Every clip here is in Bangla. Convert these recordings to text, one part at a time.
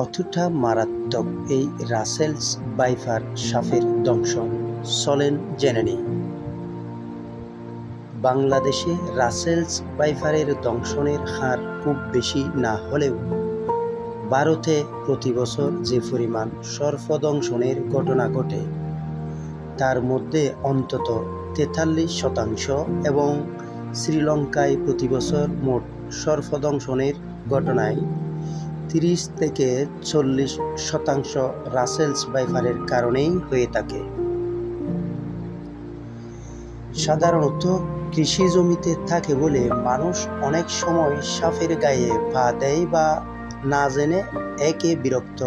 কতটা মারাত্মক এই রাসেলস ভাইপার সাপের দংশন, চলেন জেনে নিই। বাংলাদেশে রাসেলস ভাইপারের দংশনের হার খুব বেশি না হলেও ভারতে প্রতি বছর যে পরিমাণ সর্পদংশনের ঘটনা ঘটে তার মধ্যে অন্তত 43% এবং শ্রীলঙ্কায় প্রতি বছর মোট সর্পদংশনের ঘটনায় 30 থেকে 40% রাসেলস ভাইপারের কারণেই হয়ে থাকে। সাধারণত কৃষি জমিতে থাকে বলে মানুষ অনেক সময় সাপের গায়ে পা দেয় বা না জেনে একে বিরক্ত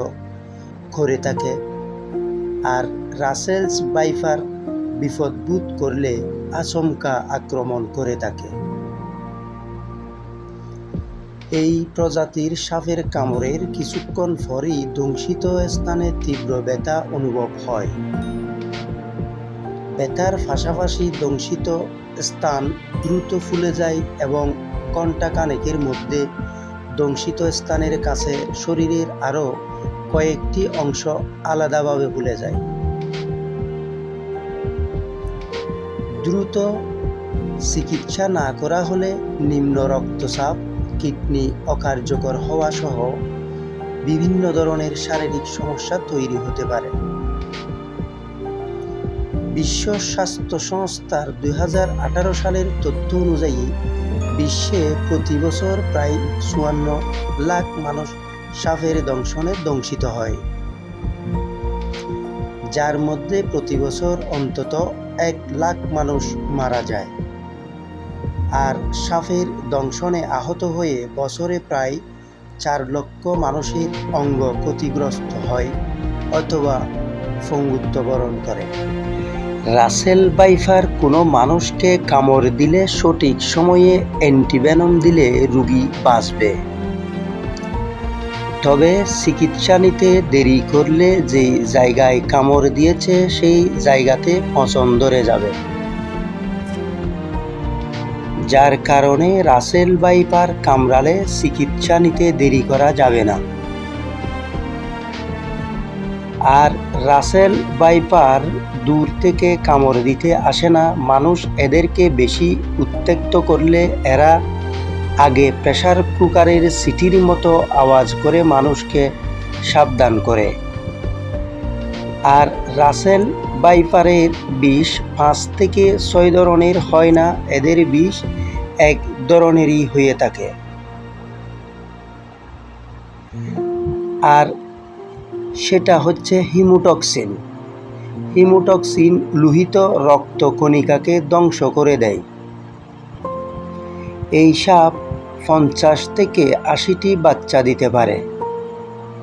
করে থাকে, আর রাসেলস ভাইপার বিপদবোধ করলে আচমকা আক্রমণ করে থাকে। এই প্রজাতির সাপের কামড়ের কিছুক্ষণ পরই দংশিত স্থানে তীব্র ব্যথা অনুভব হয়। ব্যথার পাশাপাশি দংশিত স্থান দ্রুত ফুলে যায় এবং ঘণ্টা খানেকের মধ্যে দংশিত স্থানের কাছে শরীরের আরও কয়েকটি অংশ আলাদাভাবে ফুলে যায়। দ্রুত চিকিৎসা না করা হলে নিম্ন রক্তচাপ, কিডনি অকার্যকর হওয়া সহ বিভিন্ন ধরনের শারীরিক সমস্যা তৈরি হতে পারে। বিশ্ব স্বাস্থ্য সংস্থার 2018 সালের তথ্য অনুযায়ী বিশ্বে প্রতি বছর প্রায় 54 লাখ মানুষ সাপের দংশনে দংশিত হয়, যার মধ্যে প্রতি বছর অন্তত 1 লাখ মানুষ মারা যায়। আর সাপের দংশনে আহত হয়ে বছরে প্রায় 4 লক্ষ মানুষের অঙ্গ ক্ষতিগ্রস্ত হয় অথবা পঙ্গুত্ববরণ করে। রাসেল ভাইপার কোনো মানুষকে কামড় দিলে সঠিক সময়ে অ্যান্টিভেনম দিলে রোগী বাঁচবে, তবে চিকিৎসা নিতে দেরি করলে যে জায়গায় কামড় দিয়েছে সেই জায়গাতে পচন ধরে যাবে, যার কারণে রাসেল ভাইপার কামড়ালে চিকিৎসা নিতে দেরি করা যাবে না। আর রাসেল ভাইপার দূর থেকে কামড় দিতে আসে না। মানুষ এদেরকে বেশি উত্ত্যক্ত করলে এরা আগে প্রেসার কুকারের সিটির মতো আওয়াজ করে মানুষকে সাবধান করে। আর রাসেল ভাইপারের বিষ 5 থেকে 6 ধরনের হয় না, এদের বিষ এক ধরনেরই হয়ে থাকে। আর সেটা হচ্ছে হিমোটক্সিন। হিমোটক্সিন লোহিত রক্তকণিকাকে ধ্বংস করে দেয়। এই সাপ 50 থেকে 80টি বাচ্চা দিতে পারে,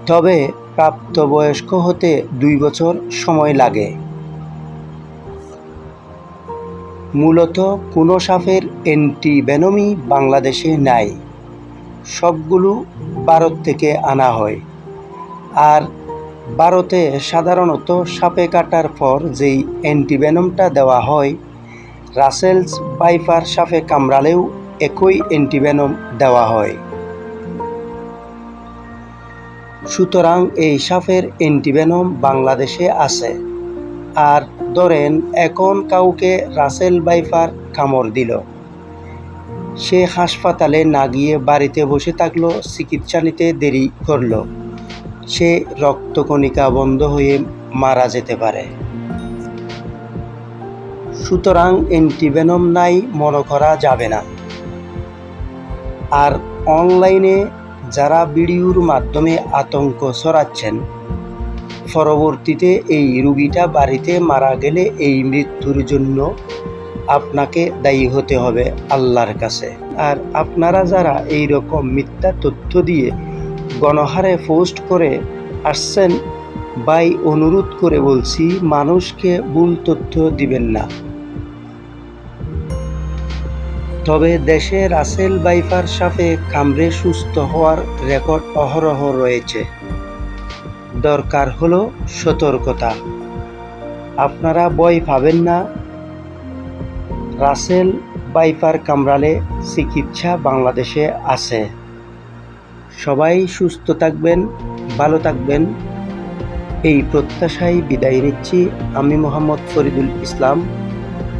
তবে প্রাপ্তবয়স্ক হতে 2 বছর সময় লাগে। মূলত কোনো সাপের অ্যান্টিভেনমই বাংলাদেশে নাই, সবগুলো ভারত থেকে আনা হয়। আর ভারতে সাধারণত সাপে কাটার পর যেই অ্যান্টিভেনমটা দেওয়া হয়, রাসেলস ভাইপার সাপে কামড়ালেও একই অ্যান্টিভেনম দেওয়া হয়। সুতরাং এই সাপের অ্যান্টিভেনম বাংলাদেশে আছে। আর ধরেন এখন কাউকে রাসেল ভাইপার কামড় দিল, সে হাসপাতালে না গিয়ে বাড়িতে বসে থাকলো, চিকিৎসা নিতে দেরি করলো, সে রক্তকণিকা বন্ধ হয়ে মারা যেতে পারে। সুতরাং অ্যান্টিভেনম নাই মনে করা যাবে না। আর অনলাইনে যারা ভিডিওর মাধ্যমে আতঙ্ক ছড়াচ্ছেন, পরবর্তীতে এই রোগীটা বাড়িতে মারা গেলে এই মৃত্যুর জন্য আপনাকে দায়ী হতে হবে আল্লাহর কাছে। আর আপনারা যারা এই রকম মিথ্যা তথ্য দিয়ে গণহারে পোস্ট করে আসছেন, ভাই অনুরোধ করে বলছি, মানুষকে ভুল তথ্য দিবেন না। তবে দেশে রাসেল ভাইপার সাপে কামড়ে সুস্থ হওয়ার রেকর্ড অহরহ রয়েছে। দরকার হলো সতর্কতা। আপনারা ভয় পাবেন না। রাসেল ভাইপার কামড়ালে চিকিৎসা বাংলাদেশে আছে। সবাই সুস্থ থাকবেন, ভালো থাকবেন এই প্রত্যাশায় বিদায় নিচ্ছি। আমি মোহাম্মদ ফরিদুল ইসলাম।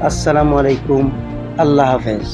আসসালামু আলাইকুম। আল্লাহ হাফেজ।